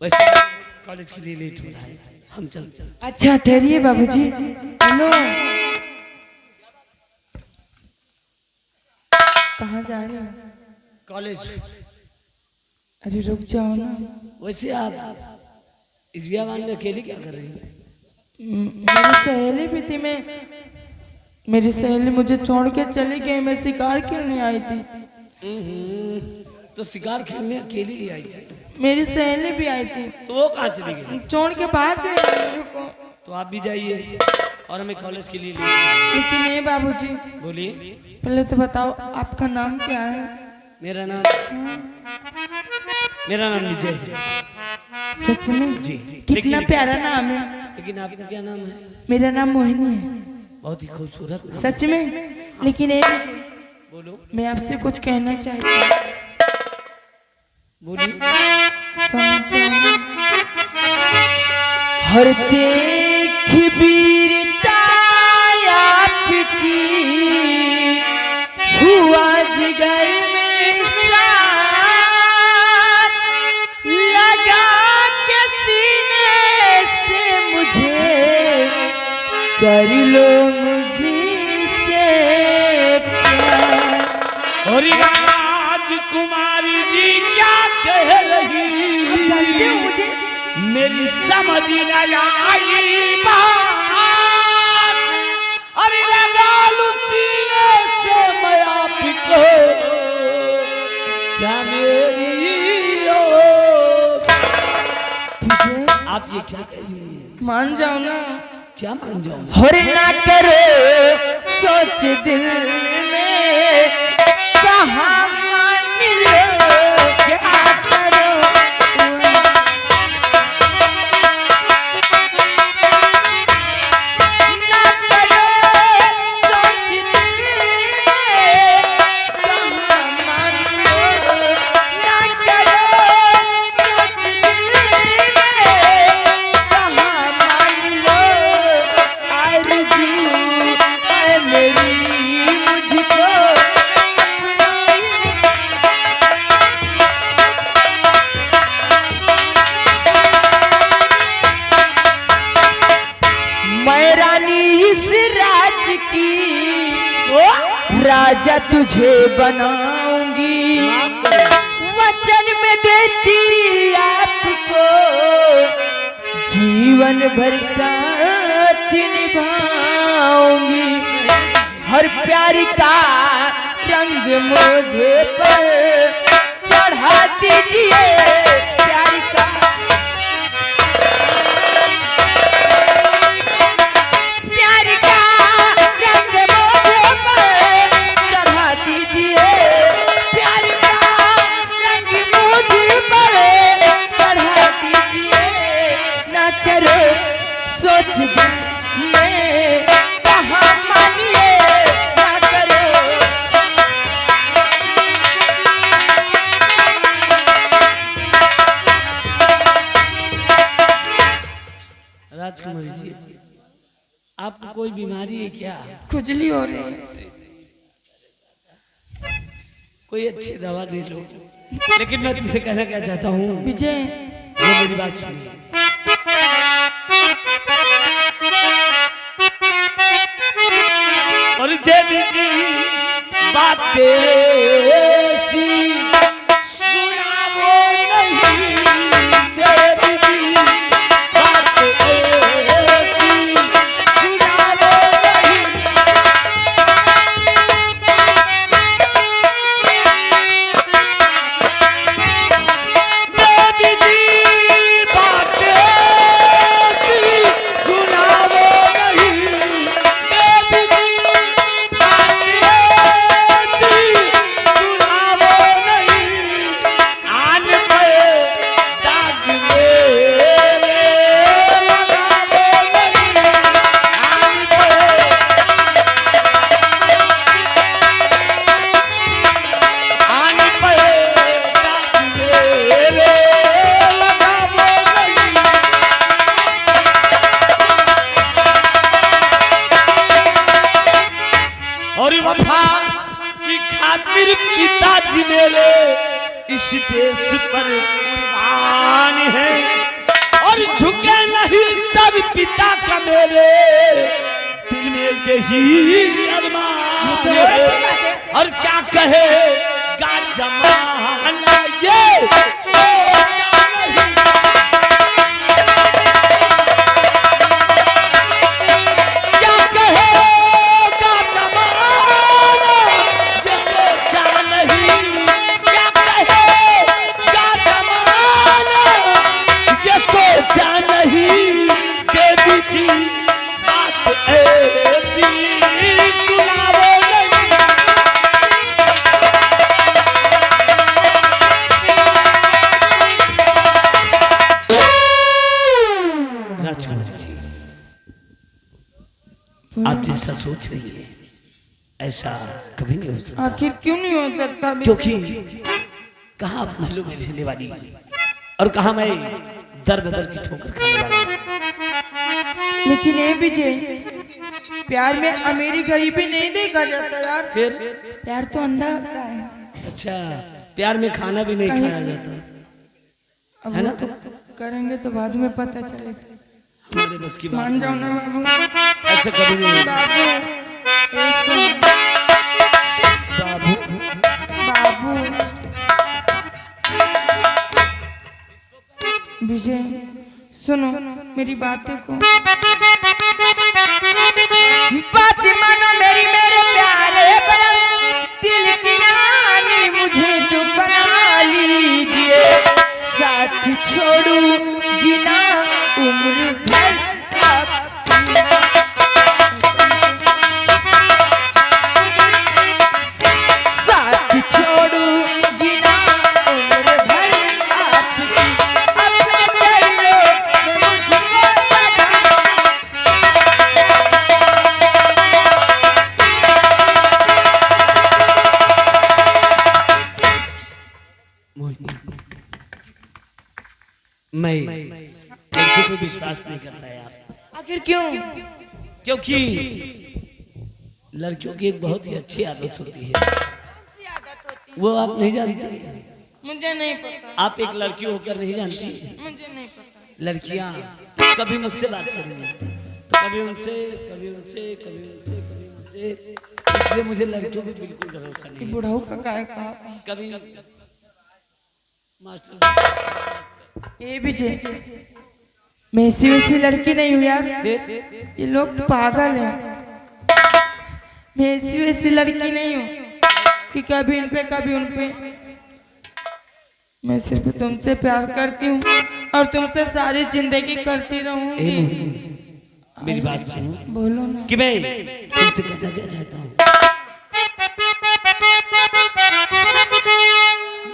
वैसे कॉलेज के लिए लेट हो रहा है, हम चलते। अच्छा ठहरिए बाबूजी। हेलो, कहाँ जा रहे हो? कॉलेज। अरे रुक जाओ ना। वैसे आप इस व्यावान में अकेले क्या कर रही हैं? मेरी सहेली भी थी, मेरी सहेली मुझे छोड़ के चली गई। मैं शिकार खेलने आई थी। तो शिकार खेलने अकेली ही आई थी? मेरी सहेली भी आई थी। तो वो कहाँ चली गई? छोड़ के भाग गई मेरे को। तो आप भी जाइए और हमें कॉलेज के लिए ले जाइए। लेकिन नहीं बाबूजी। बोलिए। पहले तो बताओ आपका नाम क्या है? मेरा नाम विजय है। सच में? जी। कितना प्यारा नाम है। लेकिन आपका क्या नाम है? मेरा नाम मोहिनी है। बहुत ही खूबसूरत नाम। सच में? लेकिन एक बोलो। मैं आपसे कुछ कहना चाहती हूँ। बोलिए। हर देख वीरता आपकी हुआ जिगर में साथ, लगा के सीने से मुझे कर लो मुझसे प्यार। और राजकुमारी जी क्या कह रही? जानते हो मुझे मेरी समझ न आई बात। अरे लगा लूं सीने से मैं आपको, क्या मेरी आप ये क्या कह रही हैं? मान जाओ ना। क्या मान जाऊं? और ना करो सोच दिल में, कहाँ मान लो क्या करो। ना करो सोच दिल में, कहाँ मान लो। ना करो सोच दिल में, कहाँ मान लो। आरज़ू है मेरी मुझको मैं रानी इस राज की, राजा तुझे बनाऊंगी। वचन में देती आपको जीवन भर साथ निभाऊंगी। हर प्यार का रंग मुझे पर चढ़ा दीजिए। प्यार का प्यार का रंग मुझे पर चढ़ा दीजिए। प्यार का रंग मुझे पर चढ़ा दीजिए। ना करो सोच दिल में, कहाँ मानिए। ना करो राजकुमारी जी, आपको कोई बीमारी है क्या? खुजली हो रही है। कोई अच्छी दवा दे लो। लेकिन मैं तुमसे कहना क्या चाहता हूँ, विजय वो मेरी बात सुनिए। और देवी जी बातें सी सुनाओ नहीं। देवी जी बातें सी सुनाओ नहीं। देवी जी बातें सी सुनाओ नहीं। देवी जी बातें सी सुनाओ नहीं। आन पे दाग मेरे लगाओ नहीं। आन पे आन पे दाग मेरे लगाओ नहीं। और वफा की खातिर पिताजी मेरे इस देश पर कुर्बान है। झुके नहीं सब पिता का मेरे दिल में यही अरमान है। और क्या कहे गा जमाना ये सोचा नहीं। क्या कहेगा जमाना ये सोचा नहीं। क्या कहेगा जमाना ये सोचा नहीं। देवी जी बात ऐसी सुनाओ नहीं। राजकुमारी जी आप जैसा सोच रही है ऐसा कभी नहीं हो सकता। आखिर क्यों नहीं हो सकता? क्योंकि कहाँ आप महलों में रहने वाली और कहाँ मैं दर बदर की ठोकर खाने वाला हूँ। लेकिन ये विजय, प्यार में अमीरी गरीबी नहीं देखा जाता यार। फिर प्यार तो अंधा होता है। अच्छा प्यार में खाना भी नहीं खाया जाता अब है वो ना? तो करेंगे तो बाद में पता चलेगा। हमारे बस की बात मान जाओ ना बाबू। ऐसे कभी नहीं होगा। बाबू ऐसे बाबू बाबू विजय सुनो मेरी बातें को। बात मानो मेरी मेरे प्यारे बलम दिल की रानी मुझे तो बना लीजिए। साथ छोड़ूंगी ना उम्र भर आपकी। साथ छोड़ूंगी ना उम्र भर आपकी। अपने चरणों में मुझको लगा। मोहिनी मैं लड़कियों पे विश्वास नहीं करता यार। आखिर क्यों? क्योंकि लड़कियों की एक बहुत ही अच्छी आदत होती है वो आप नहीं जानते। मुझे नहीं पता। आप एक लड़की होकर नहीं जानती। मुझे नहीं पता। लड़कियां कभी मुझसे बात करेंगी तो कभी उनसे कभी उनसे कभी उनसे कभी उनसे, इसलिए मुझे लड़कियों पे बिल्कुल भरोसा नहीं है। बुढ़ाऊ का काय कहा? कभी मास्टर ए विजय, मैं ऐसी वैसी लड़की नहीं हूँ यार। फिर ये लोग तो पागल हैं। मैं ऐसी वैसी लड़की नहीं हूँ कि कभी इन पे कभी उन पे। मैं सिर्फ तुमसे प्यार करती हूँ और तुमसे सारी जिंदगी करती रहूंगी। मेरी बात सुनो बोलो ना। कि मैं तुमसे कहना क्या चाहता हूँ।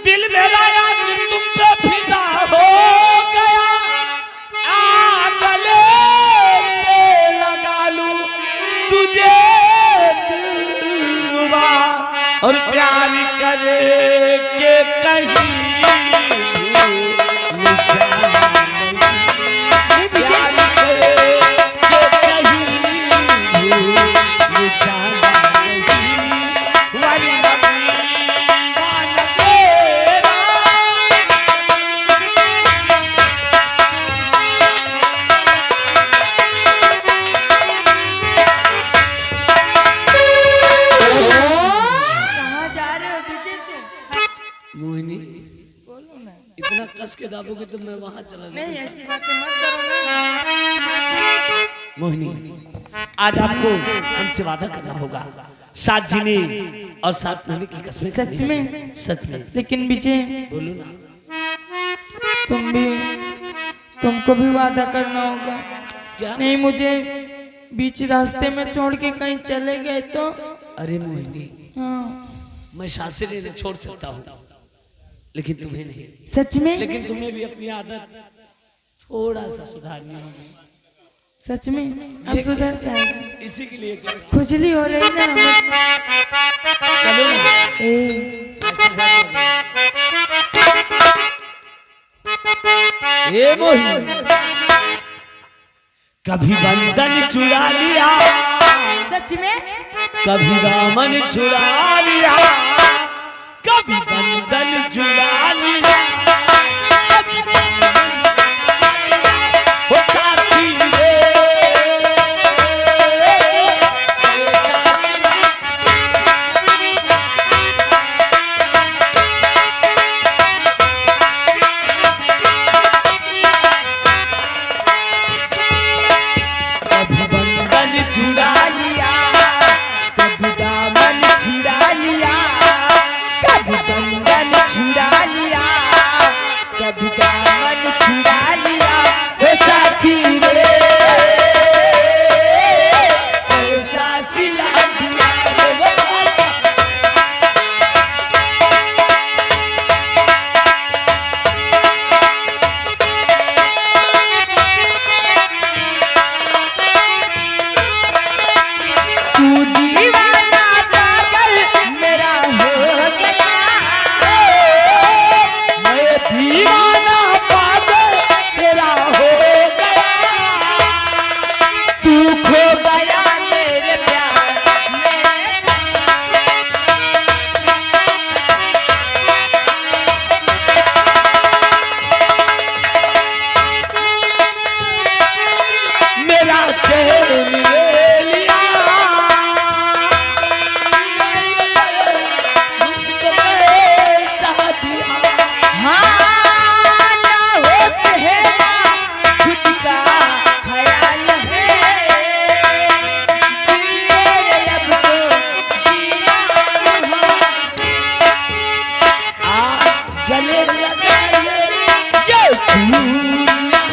दिल मेरा आज तुम पे फिदा हो गया। आ गले से लगा लूं तुझे दिलवा और प्यार करे के कहीं प्यार करे के कहीं जाना नहीं वरना दीवाना तेरा। कहाँ जा रहे हो विजय तुम? मोहिनी बोलो ना। इतना कस के दाबोगे तो मैं वहां चला जाऊंगा। नहीं ऐसी बातें मत करो ना। मोहिनी आज आपको हमसे वादा करना होगा साथ जीने और साथ रहने की कसम। सच में? सच में। लेकिन विजय बोलो ना। तुमको भी वादा करना होगा। क्या? नहीं मुझे बीच रास्ते में छोड़ के कहीं चले गए तो? अरे मोहिनी हाँ। मैं सांसें लेने छोड़ सकता हूँ लेकिन तुम्हें नहीं। सच में? लेकिन तुम्हें भी अपनी आदत थोड़ा सा सुधारनी होगी। सच में अब सुधर जाएगा। इसी के लिए कर खुजली हो रही ना हमें। चलो ना। ए, ए मोहिनी कभी बंधन चुरा लिया सच में? कभी दामन चुरा लिया कभी बंधन चुरा लिया कभी दामन छुड़ा लिया हो साथी रे, ऐसा सिला दिया रे वो तू दीवाना पागल मेरा हो गया, मैं दीवाना पागल तेरा हो गया, तू खो गया मेरे प्यार में। मेरा चैन ले लिया, मुझको कैसा दिया, हाँ ना होश है ना खुद का ख्याल है, मेरे अब तो जीना गले लगा ले ये चूड़ियां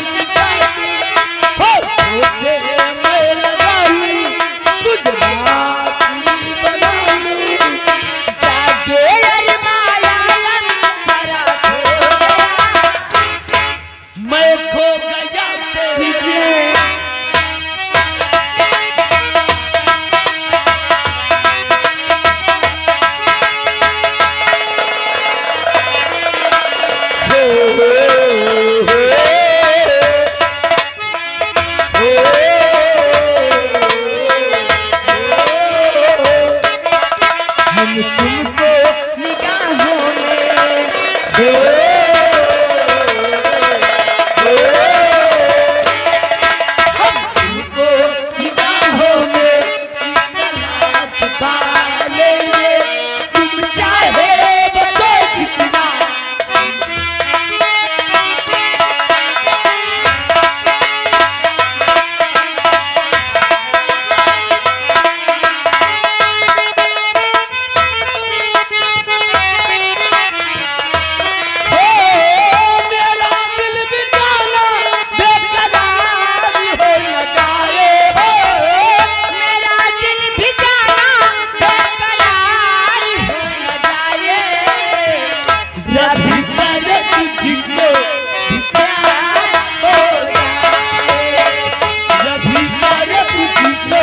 हो उसे मैं लगा लूं, तुझे राखी बना लूं, जागे अरमायालन सारा खो गया, मैं खो गया तेरे हम तुमको निगाहों में तुमको निगाहों में इतना छुपा लेंगे, तुम चाहे बचो जितना मेरा दिल भी जाना बेकरार हो न जाए, मेरा दिल भी जाना बेकरार हो न जाए, रब करे तुझको प्यार हो जाए, रब करे तुझको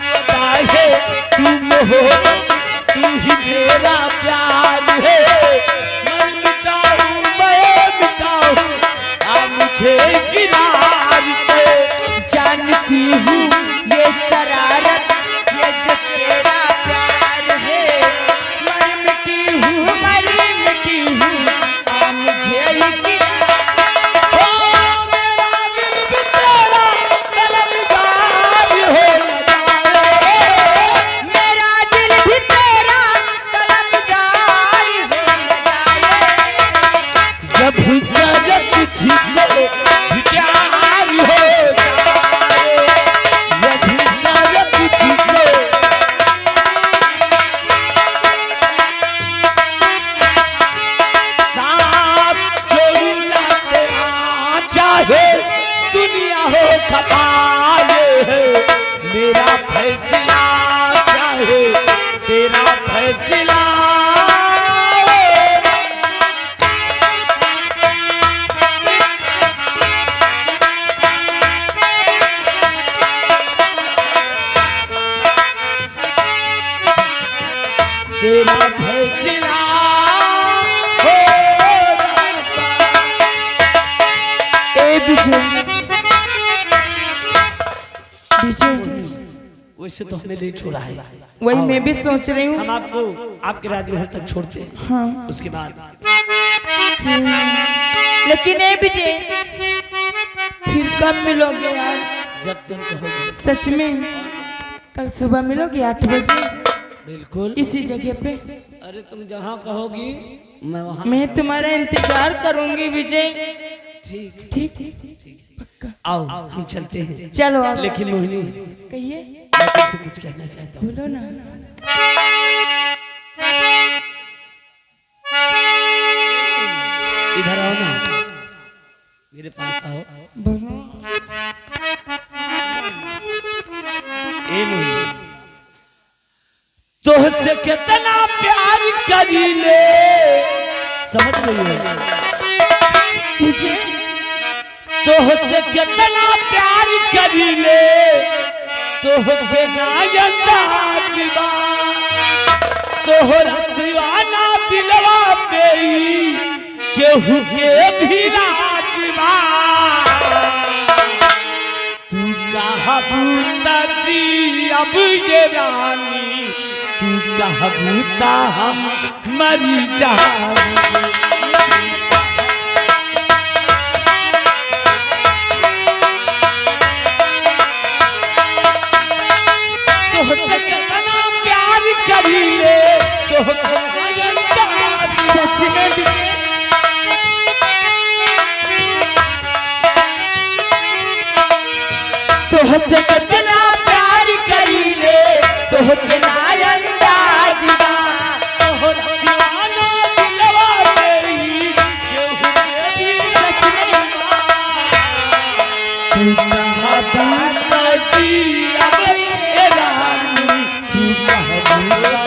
बताए तुम हो, तू ही मेरा प्यार है, मैं मिटाऊं आ मुझे किनार पे, जानती हूँ ये शरारत ये जो तेरा प्यार है, मैं मिटी हूँ मरी मिटी हूँ आ मुझे ओ मेरा दिल भी तेरा तलबगार हो न जाए, मेरा दिल भी तेरा तलबगार हो न जाए, जब करे तुझको प्यार हो जाए, जब करे तुझको साथ छोड़ना तेरा चाहे दुनिया हो खपाए, मेरा फैसला चाहे तेरा फैसला तेरा फैसला हो जाता। ए विजय विजय वैसे तो हमें नहीं छोड़ा है, वही मैं भी सोच रही हम हूँ। आपको आपके राजमहल तक छोड़ते हैं, हाँ उसके बाद लेकिन ए विजय फिर कब मिलोगे यार? जब तुम कहोगे। सच में कल सुबह मिलोगे 8 बजे बिल्कुल इसी जगह पे? अरे तुम जहाँ कहोगी मैं वहाँ। मैं तुम्हारा इंतजार करूंगी विजय। ठीक ठीक ठीक पक्का। आओ हम चलते हैं। चलो आओ। लेकिन मोहिनी कहिए, मैं तुमसे कुछ कहना चाहता हूँ। बोलो ना। इधर आओ ना, मेरे पास आओ। बोलो। ए मोही, तोहसे कितना प्यार करी ले, समझ रही हो? तुझे तोहसे कितना प्यार करी ले, तोहके नायंदाज बा, तोहरा सिवाना दिलवा पे केहू के भी राजबा। तू कहा बूता जी अब ये रानी, तू कहा बूता हम मरी जाएंगे। तोहसे कितना प्यार करी ले, तोहके नायंदाज बा। सच में भी तुझसे कितना प्यार करी ले, तुझके नायंदाज बा। तोहरा सिवाना दिलवा पे केहू के भी सच में तू कहा बूता जी अब ये रानी, तू कहा बूता।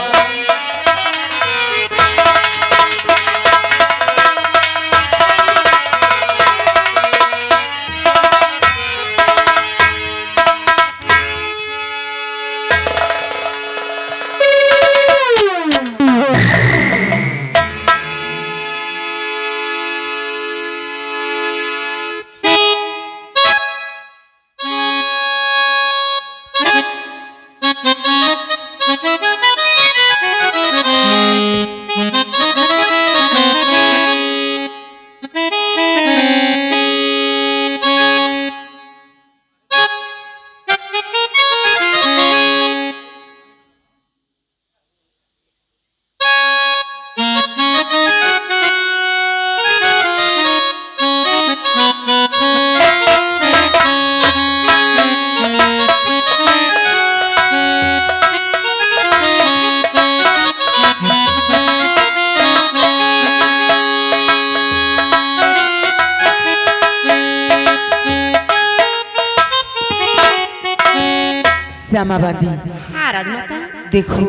श्यामाबादी, हाँ राजमाता। देखो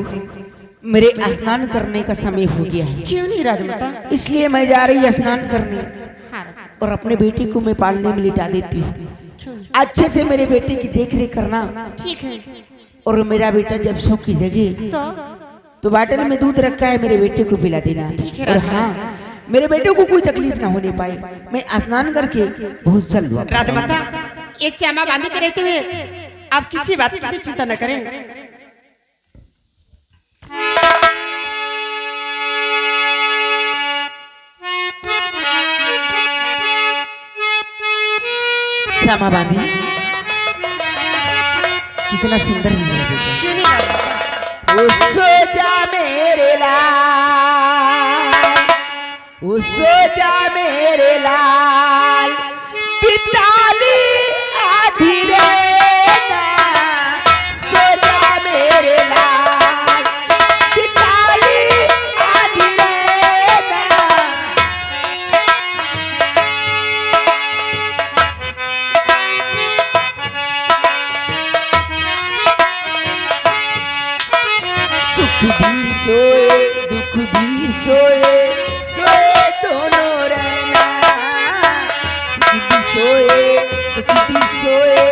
मेरे स्नान करने का समय हो गया है, क्यों नहीं राजमाता? इसलिए मैं जा रही स्नान करने हाँ राजमाता। और अपने बेटी को मैं पालने में लिटा देती हूँ। क्यों? अच्छे से मेरे बेटे की देख रेख करना, ठीक है। और मेरा बेटा जब सो की लगे तो बाटल में दूध रखा है, मेरे बेटे को पिला देना। ठीक है और राजमाता। हाँ, मेरे बेटे को कोई तकलीफ ना होने पाए। मैं स्नान करके बहुत जल्द वापस राजमाता, ये श्यामा बांधी के रहते हुए आप किसी बात की चिंता न करें। श्यामाबादी, कितना सुंदर है मेरा बेटा। क्यों नहीं राजमाता? ओ सो जा मेरे लाल, ओ सो जा मेरे लाल, पिताली आधी रेना, सो जा मेरे लाल, पिताली आधी रेना। सुख भी सोए दुख भी सोए, सोए दोनों रहना। सुख भी सोए दुख भी सोए,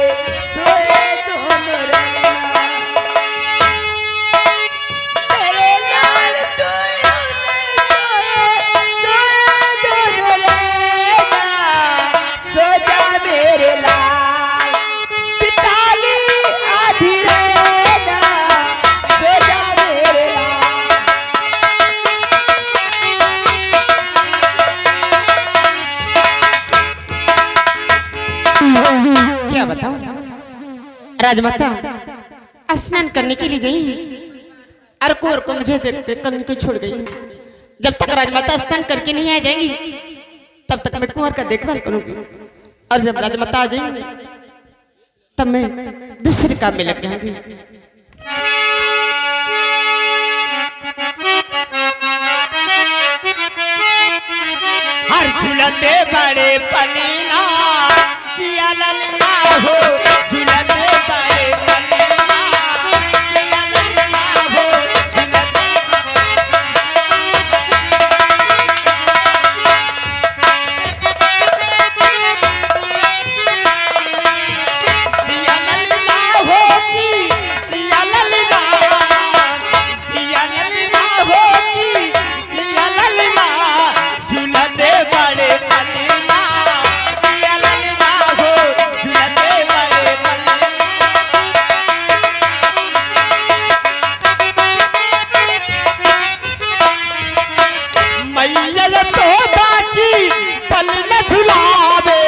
सोए दोनों रहना। मेरे लाल तो यूं न सोए, सोए दोनों रहना। सो जा मेरे लाल, पिताली आधी रहना, सो जा मेरे लाल। क्या बताऊं राजमाता, स्नान करने के लिए गई और कोर को मुझे देख के कहीं को छोड़ गई। जब तक राजमाता स्नान करके नहीं आ जाएंगी तब तक मैं कुंवर का देखभाल करूंगी, और जब राजमाता आ जाएंगी तब मैं दूसरे काम में लग जाऊंगी। हर झूला झूलते बड़े पलीना जिया ललना हो झूलते बड़े पलीना जिया ललना हो झूलते जिया ललना हो की जिया ललना जिया ललना हो की जिया ललना झूलते बड़े पलीना जिया ललना हो झूलते बड़े पलीना मैया तोता की पल न झुलावे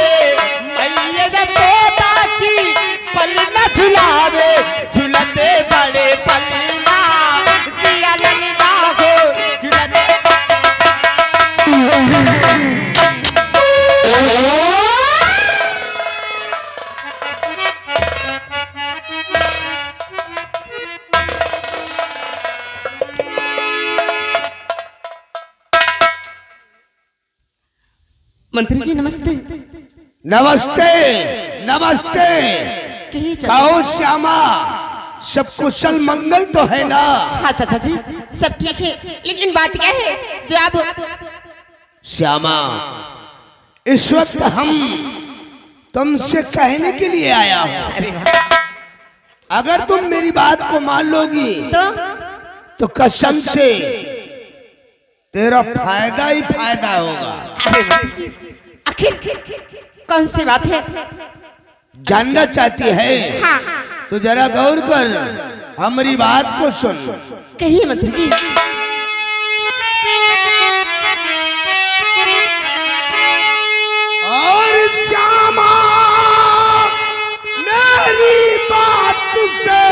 मैया तोता की पल न झुलावे झूलते बड़े पलीना जिया ललना हो झूलते मंत्री जी नमस्ते नमस्ते नमस्ते। कहिए चाचा। कहो श्यामा, सब कुशल मंगल तो है ना? हाँ चाचा जी सब ठीक है, लेकिन बात क्या है जो आप श्यामा, इस वक्त हम तुमसे कहने के लिए आया हूँ, अगर तुम मेरी बात को मान लोगी तो कसम से तेरा फायदा ही फायदा होगा। आखिर कौन सी बात है? जानना चाहती है हाँ तो जरा गौर कर हमारी बात को सुन। कहिए मंत्री जी। और श्यामा, मेरी बात से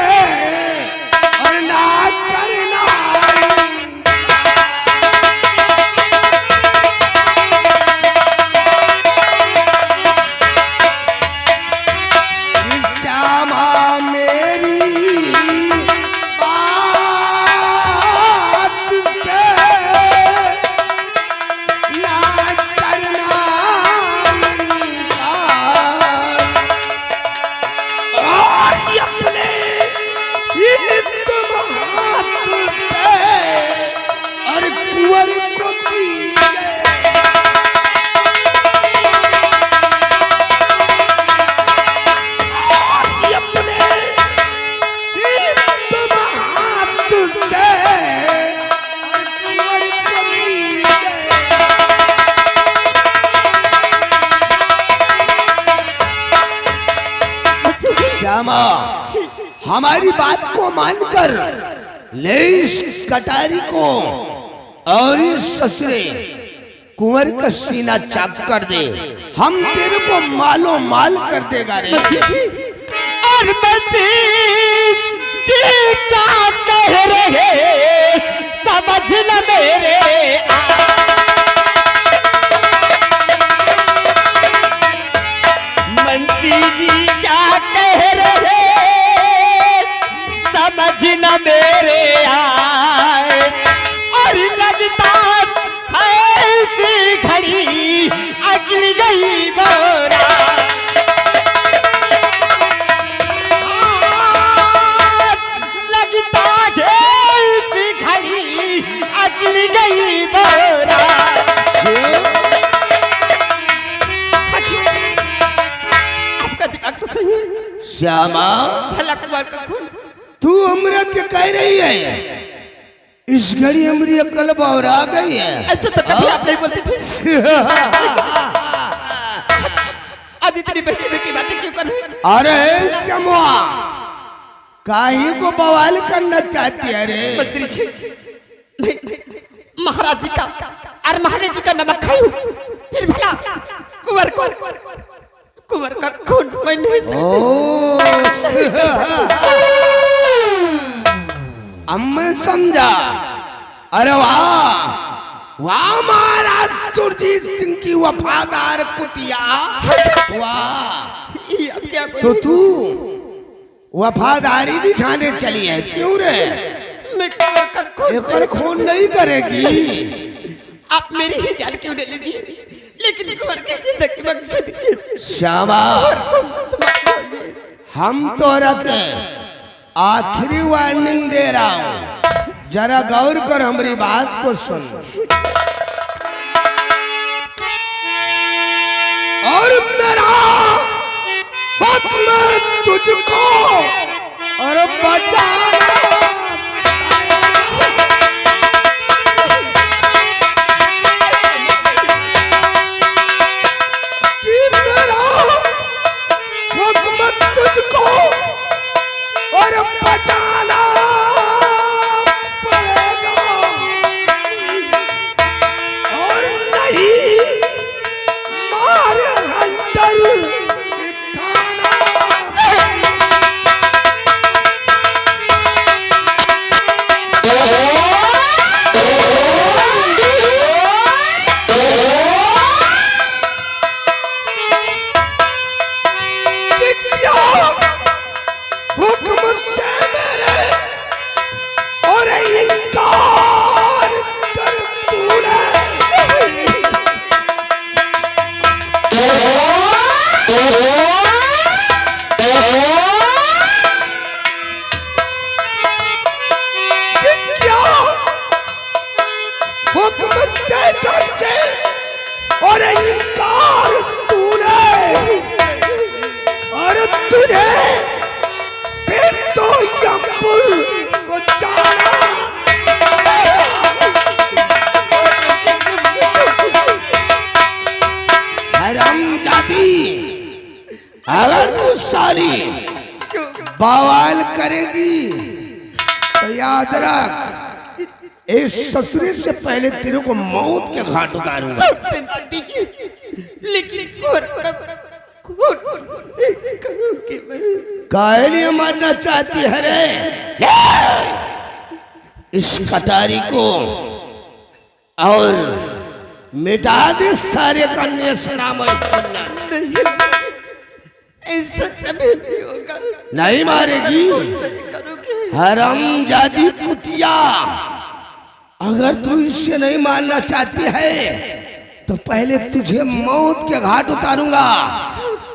और ना करना श्यामा, मेरी बात से ना करना और अपने तुम हाथ से और कुंवर को दीजिए। श्यामा, हमारी बात को मानकर ले इस कटारी को और इस ससुरे कुंवर का सीना चाप कर दे, हम तेरे को मालो माल कर देगा रे। और मंत्री जी क्या कह रहे समझ न मेरे मंत्री जी क्या कह रहे समझ न मेरे आए। और लगता है ऐसी घड़ी अगल गई मोरा लगता है ऐसी घड़ी अगल गई मोरा। आपका दिमाग तो सही है श्यामा, भला कुमार का खून। तू अमृत क्या कह रही है? इस घड़ी हमारी अकल बाहर आ गई है। ऐसे तो कभी आप नहीं बोलते थे। आज इतनी बहकी की बातें क्यों कर रहे हैं? अरे श्यामा, काहे को बवाल करना चाहती है रे? मंत्री जी नहीं, महाराज जी का और महाराज जी का नमक खाई हूँ, फिर भला कुंवर का खून मैं नहीं सकती। अब मैं समझा। अरे वाह वाह, महाराज सुरजीत सिंह की वफादार कुतिया, वाह। ये अब क्या तो तू वफादारी दिखाने चली है, क्यों रे? मैं कुंवर का खून एक और खून नहीं करेगी। आप मेरी ही जान क्यों ले लीजिए, लेकिन कुंवर की जिंदगी बख्श दीजिए। श्यामा, को मत मारिए। हम तो रखे आखिरी वार्निंग दे रहा हूं, जरा गौर कर हमारी बात को सुन। और मेरा हुक्म तुझको और बचाना कि मेरा हुक्म तुझको और बचाना पड़ेगा और नहीं मारे हंटर खाना। कि क्या हुक्म से मेरे और इनकार कर तूने कि क्या हुक्म से करके और इनकार तूने और तुझे फिर तो यमपुर को जाना। हरामजादी, अगर तू साली बवाल करेगी तो याद रख, इस ससुरे से पहले तेरे को मौत के घाट उतारूंगा। सबसे मार दीजिए, लेकिन कुंवर का खून करूंगी मैं। काहे लिए मारना चाहती है रे? इस कटारी को और मिटा दे सारे कन्या सनाम। नहीं, ऐसा कभी नहीं होगा। नहीं मारेगी? नहीं करोगे। हरामजादी कुतिया, अगर तू इससे नहीं मारना चाहती है तो पहले तुझे मौत के घाट उतारूंगा,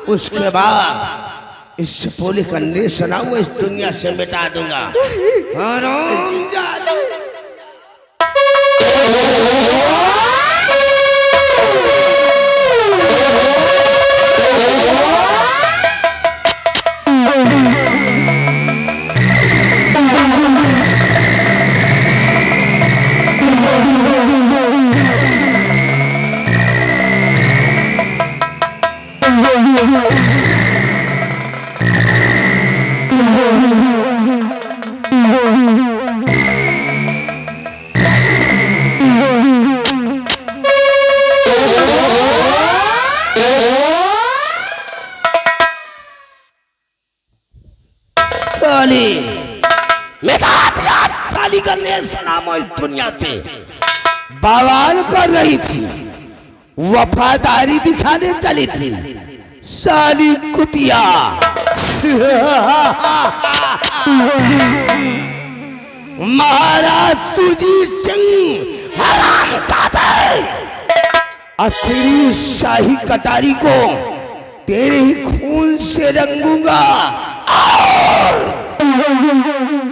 उसके बाद इस पोली कन्या सनाम इस दुनिया से मिटा दूंगा। हरामजादी। साली मिटा दिया, साली का ने सलाम इस दुनिया से। बवाल कर रही थी, वफादारी दिखाने चली थी, साली कुतिया। महाराज सुरजीत सिंह हराम जाता है, तेरी शाही कटारी को तेरे ही खून से रंगूंगा और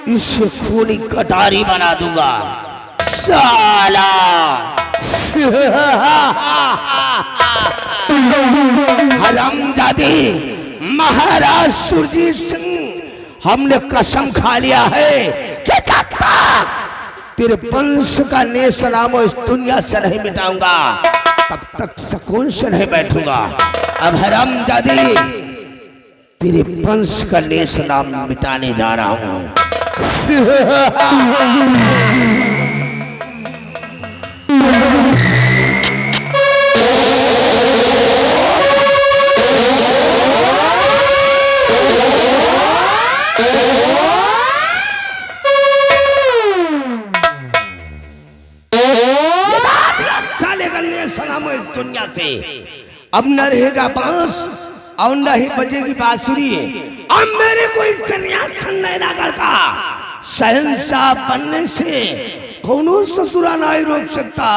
इसे खूनी कटारी बना दूंगा साला। हरामजादे, महाराज सुरजीत सिंह हमने कसम खा लिया है कि जब तक तेरे वंश का नेसनामो इस दुनिया से नहीं मिटाऊंगा तब तक सुकून से नहीं बैठूंगा। अब हरामजादे, तेरे वंश का नेसनाम मिटाने जा रहा हूं। इस दुनिया से अब न रहेगा बांस और न ही बजेगी बांसुरी। अब मेरे को इस सन्यासन नैनागढ़ का शहंशाह बनने से कौनो ससुरा नहीं रोक सकता।